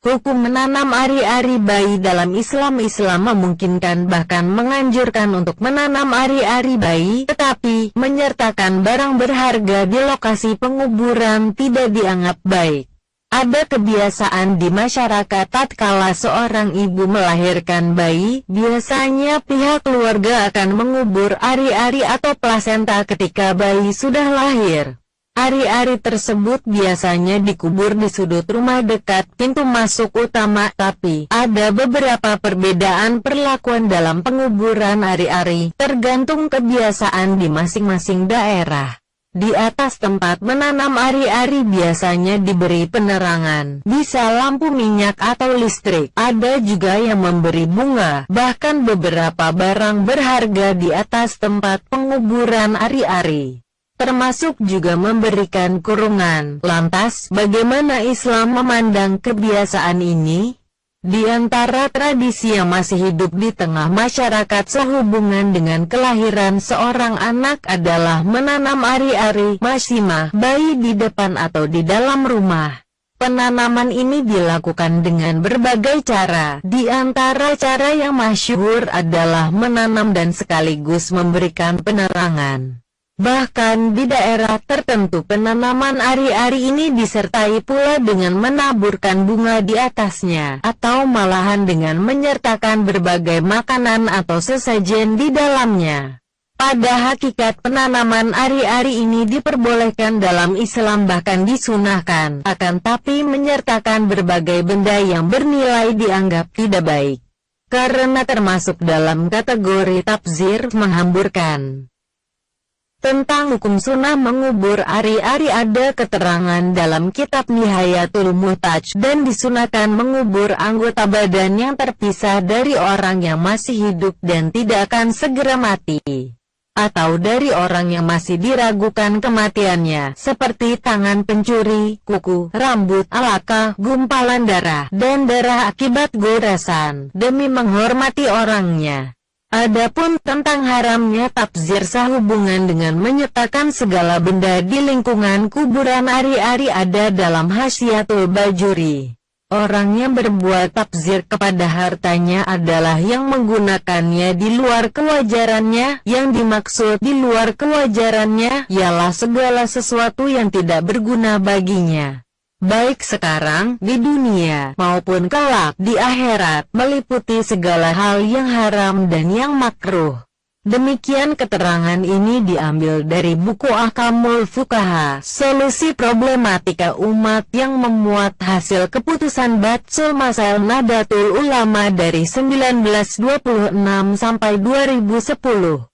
Hukum menanam ari-ari bayi dalam Islam memungkinkan bahkan menganjurkan untuk menanam ari-ari bayi, tetapi menyertakan barang berharga di lokasi penguburan tidak dianggap baik. Ada kebiasaan di masyarakat tatkala seorang ibu melahirkan bayi, biasanya pihak keluarga akan mengubur ari-ari atau plasenta ketika bayi sudah lahir. Ari-ari tersebut biasanya dikubur di sudut rumah dekat pintu masuk utama, tapi ada beberapa perbedaan perlakuan dalam penguburan ari-ari, tergantung kebiasaan di masing-masing daerah. Di atas tempat menanam ari-ari biasanya diberi penerangan, bisa lampu minyak atau listrik. Ada juga yang memberi bunga, bahkan beberapa barang berharga di atas tempat penguburan ari-ari, termasuk juga memberikan kurungan. Lantas, bagaimana Islam memandang kebiasaan ini? Di antara tradisi yang masih hidup di tengah masyarakat sehubungan dengan kelahiran seorang anak adalah menanam ari-ari, masimah, bayi di depan atau di dalam rumah. Penanaman ini dilakukan dengan berbagai cara. Di antara cara yang masyhur adalah menanam dan sekaligus memberikan penerangan. Bahkan di daerah tertentu penanaman ari-ari ini disertai pula dengan menaburkan bunga di atasnya, atau malahan dengan menyertakan berbagai makanan atau sesajen di dalamnya. Pada hakikat penanaman ari-ari ini diperbolehkan dalam Islam bahkan disunahkan, akan tapi menyertakan berbagai benda yang bernilai dianggap tidak baik, karena termasuk dalam kategori tabzir, menghamburkan. Tentang hukum sunnah mengubur ari-ari ada keterangan dalam kitab Nihayatul Muhtaj, dan disunahkan mengubur anggota badan yang terpisah dari orang yang masih hidup dan tidak akan segera mati, atau dari orang yang masih diragukan kematiannya, seperti tangan pencuri, kuku, rambut, alaka, gumpalan darah, dan darah akibat goresan, demi menghormati orangnya. Adapun tentang haramnya tabzir sehubungan dengan menyertakan segala benda di lingkungan kuburan ari-ari ada dalam Hasyiatul Bajuri. Orang yang berbuat tabzir kepada hartanya adalah yang menggunakannya di luar kewajarannya. Yang dimaksud di luar kewajarannya ialah segala sesuatu yang tidak berguna baginya, baik sekarang, di dunia, maupun kelak, di akhirat, meliputi segala hal yang haram dan yang makruh. Demikian keterangan ini diambil dari buku Ahkamul Fuqaha, solusi problematika umat yang memuat hasil keputusan Batsul Masail Nahdlatul Ulama dari 1926 sampai 2010.